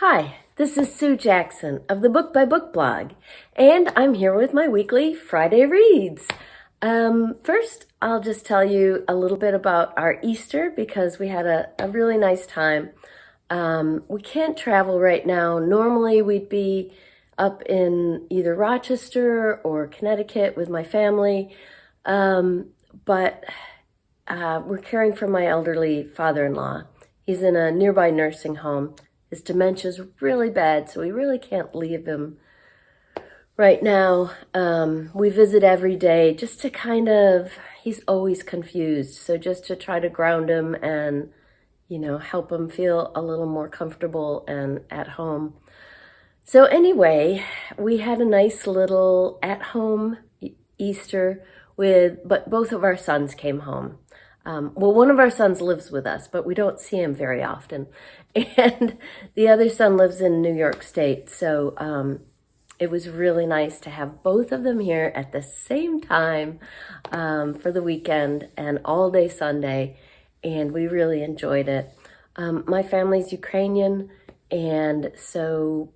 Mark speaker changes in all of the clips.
Speaker 1: Hi, this is Sue Jackson of the Book by Book blog, and I'm here with my weekly Friday Reads. First, I'll just tell you a little bit about our Easter because we had a really nice time. We can't travel right now. Normally, we'd be up in either Rochester or Connecticut with my family, but we're caring for my elderly father-in-law. He's in a nearby nursing home. His dementia's really bad, so we really can't leave him right now. We visit every day just to he's always confused. So just to try to ground him and, help him feel a little more comfortable and at home. So anyway, we had a nice little at-home Easter but both of our sons came home. One of our sons lives with us, but we don't see him very often. And the other son lives in New York State. So it was really nice to have both of them here at the same time for the weekend and all day Sunday. And we really enjoyed it. My family's Ukrainian, and so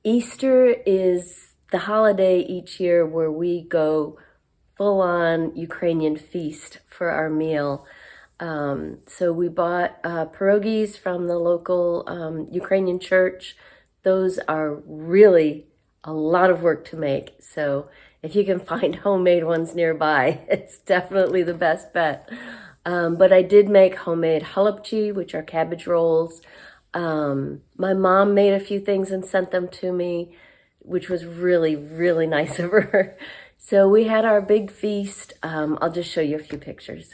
Speaker 1: Easter is the holiday each year where we go full-on Ukrainian feast for our meal. So we bought pierogies from the local Ukrainian church. Those are really a lot of work to make. So if you can find homemade ones nearby, it's definitely the best bet. But I did make homemade halapchi, which are cabbage rolls. My mom made a few things and sent them to me, which was really, really nice of her. So we had our big feast. I'll just show you a few pictures.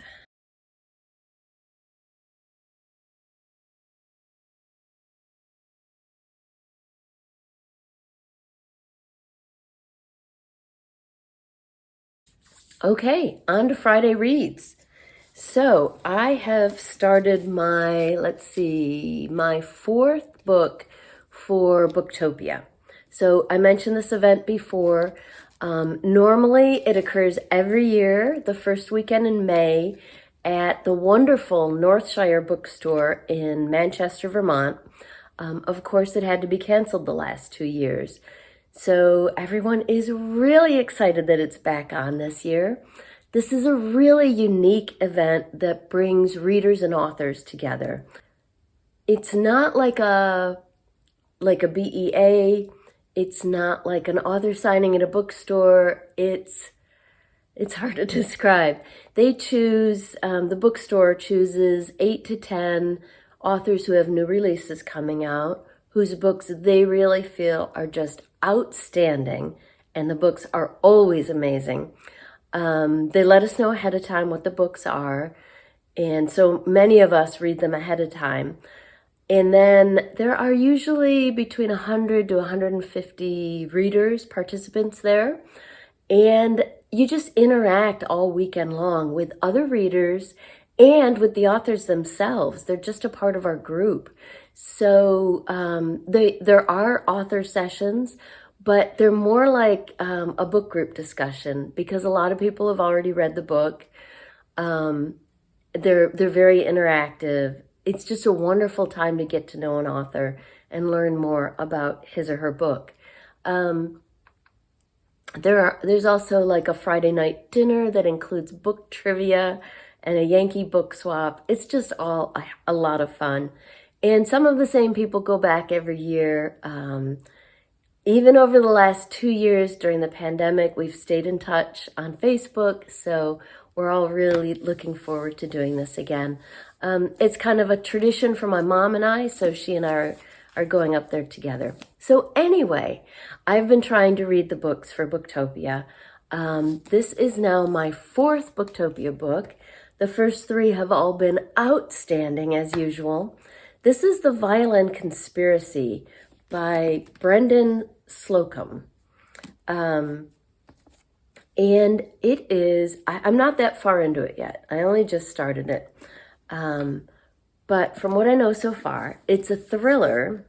Speaker 1: Okay, on to Friday Reads. So I have started my fourth book for Booktopia. So I mentioned this event before. Normally it occurs every year, the first weekend in May, at the wonderful Northshire Bookstore in Manchester, Vermont. Of course, it had to be canceled the last 2 years. So everyone is really excited that it's back on this year. This is a really unique event that brings readers and authors together. It's not like a BEA. It's not like an author signing at a bookstore. It's hard to describe. They choose, the bookstore chooses 8 to 10 authors who have new releases coming out, whose books they really feel are just outstanding, and the books are always amazing. They let us know ahead of time what the books are, and so many of us read them ahead of time. And then there are usually between 100 to 150 readers, participants there, and you just interact all weekend long with other readers and with the authors themselves. They're just a part of our group. So there are author sessions, but they're more like a book group discussion because a lot of people have already read the book. They're very interactive. It's just a wonderful time to get to know an author and learn more about his or her book. There's also like a Friday night dinner that includes book trivia and a Yankee book swap. It's just all a lot of fun. And some of the same people go back every year. Even over the last 2 years during the pandemic, we've stayed in touch on Facebook. So we're all really looking forward to doing this again. It's kind of a tradition for my mom and I, so she and I are going up there together. So anyway, I've been trying to read the books for Booktopia. This is now my fourth Booktopia book. The first 3 have all been outstanding as usual. This is The Violin Conspiracy by Brendan Slocum. And it is, I'm not that far into it yet. I only just started it. But from what I know so far, it's a thriller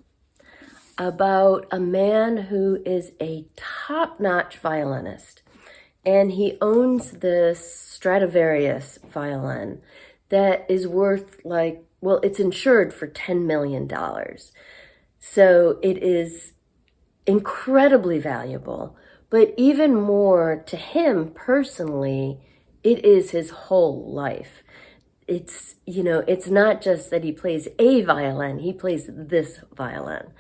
Speaker 1: about a man who is a top-notch violinist. And he owns this Stradivarius violin that is worth it's insured for $10 million. So it is incredibly valuable, but even more to him personally, it is his whole life. It's not just that he plays a violin, he plays this violin.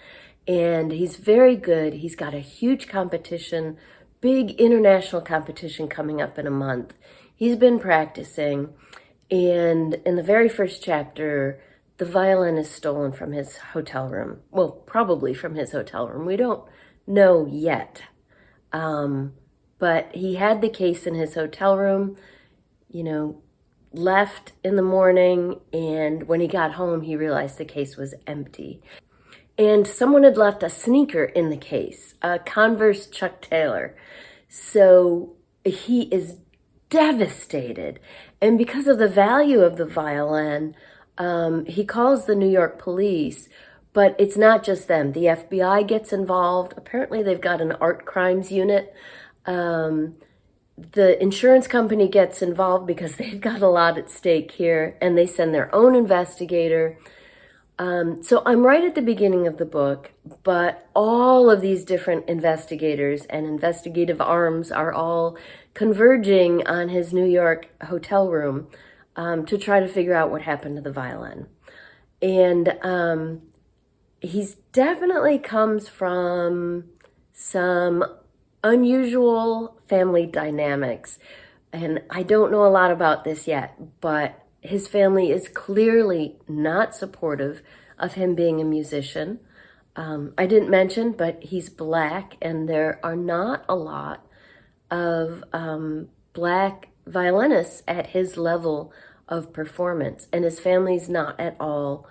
Speaker 1: And he's very good. He's got a huge competition, big international competition coming up in a month. He's been practicing, and in the very first chapter, the violin is stolen from his hotel room. Well, probably from his hotel room. We don't know yet. But he had the case in his hotel room, left in the morning, and when he got home, he realized the case was empty. And someone had left a sneaker in the case, a Converse Chuck Taylor. So he is devastated. And because of the value of the violin, he calls the New York police. But it's not just them. The FBI gets involved. Apparently they've got an art crimes unit. The insurance company gets involved because they've got a lot at stake here, and they send their own investigator. So I'm right at the beginning of the book, but all of these different investigators and investigative arms are all converging on his New York hotel room to try to figure out what happened to the violin. And he's definitely comes from some unusual family dynamics. And I don't know a lot about this yet, but his family is clearly not supportive of him being a musician. I didn't mention, but he's Black, and there are not a lot of Black violinists at his level of performance, and his family's not at all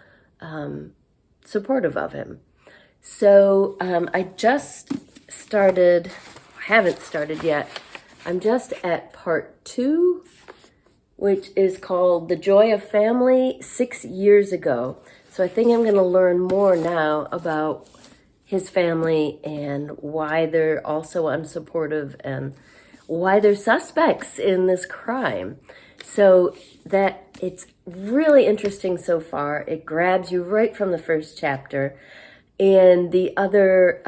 Speaker 1: supportive of him. So I haven't started yet. I'm just at part 2, which is called The Joy of Family 6 years ago. So I think I'm going to learn more now about his family and why they're also unsupportive and why they're suspects in this crime. So that it's really interesting so far. It grabs you right from the first chapter. And the other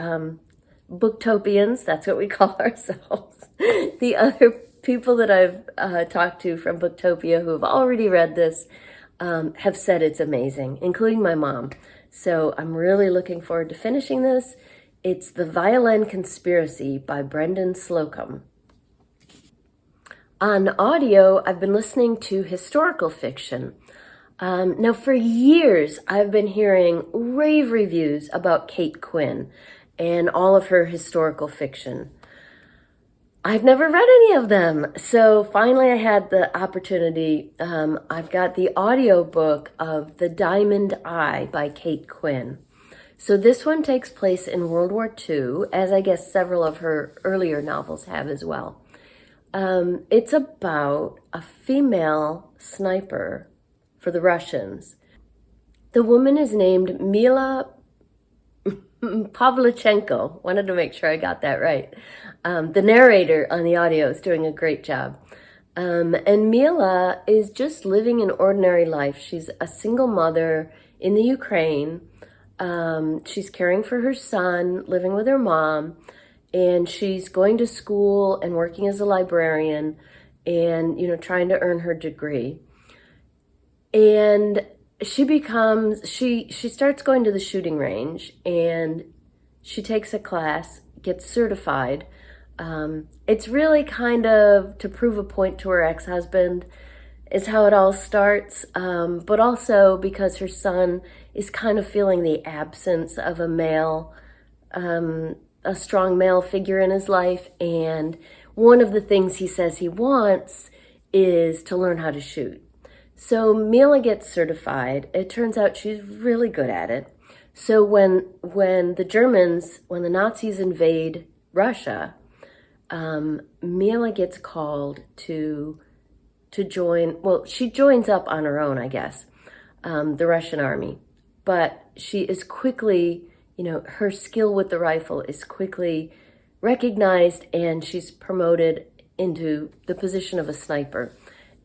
Speaker 1: booktopians, that's what we call ourselves, the other people that I've talked to from Booktopia who have already read this have said it's amazing, including my mom. So I'm really looking forward to finishing this. It's The Violin Conspiracy by Brendan Slocum. On audio, I've been listening to historical fiction. Now, for years, I've been hearing rave reviews about Kate Quinn and all of her historical fiction. I've never read any of them. So finally I had the opportunity. I've got the audiobook of The Diamond Eye by Kate Quinn. So this one takes place in World War II, as I guess several of her earlier novels have as well. It's about a female sniper for the Russians. The woman is named Mila Pavlichenko. Wanted to make sure I got that right. The narrator on the audio is doing a great job. And Mila is just living an ordinary life. She's a single mother in the Ukraine. She's caring for her son, living with her mom, and she's going to school and working as a librarian and, trying to earn her degree. And she starts going to the shooting range, and she takes a class, gets certified. It's really kind of to prove a point to her ex-husband is how it all starts, but also because her son is kind of feeling the absence of a strong male figure in his life, and one of the things he says he wants is to learn how to shoot. So Mila gets certified. It turns out she's really good at it. So when the Nazis invade Russia, Mila gets called to join, well, she joins up on her own, I guess, the Russian army. But she is quickly, her skill with the rifle is quickly recognized, and she's promoted into the position of a sniper.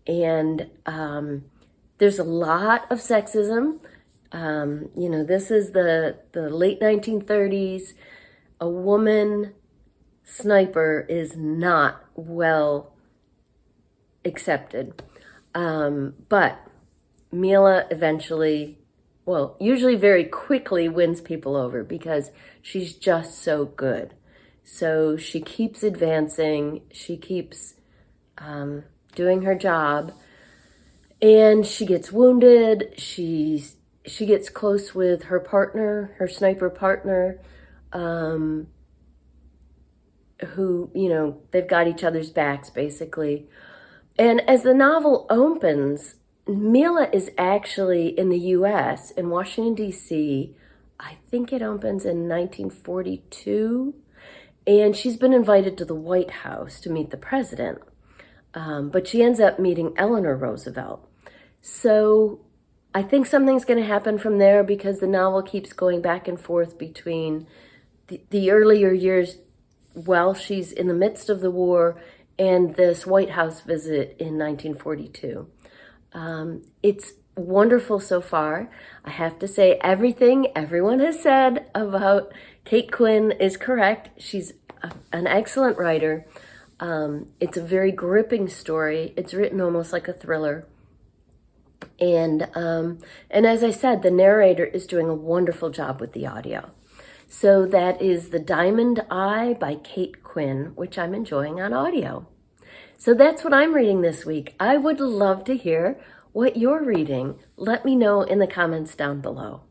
Speaker 1: And there's a lot of sexism. This is the late 1930s. A woman sniper is not well accepted. But Mila eventually, well, usually very quickly wins people over because she's just so good. So she keeps advancing, she keeps doing her job, and she gets wounded. She gets close with her partner, her sniper partner, who, they've got each other's backs basically. And as the novel opens, Mila is actually in the US, in Washington, D.C. I think it opens in 1942. And she's been invited to the White House to meet the president. But she ends up meeting Eleanor Roosevelt. So I think something's going to happen from there because the novel keeps going back and forth between the earlier years while she's in the midst of the war and this White House visit in 1942. It's wonderful so far. I have to say everything everyone has said about Kate Quinn is correct. She's an excellent writer. It's a very gripping story. It's written almost like a thriller. And as I said, the narrator is doing a wonderful job with the audio. So that is The Diamond Eye by Kate Quinn, which I'm enjoying on audio. So that's what I'm reading this week. I would love to hear what you're reading. Let me know in the comments down below.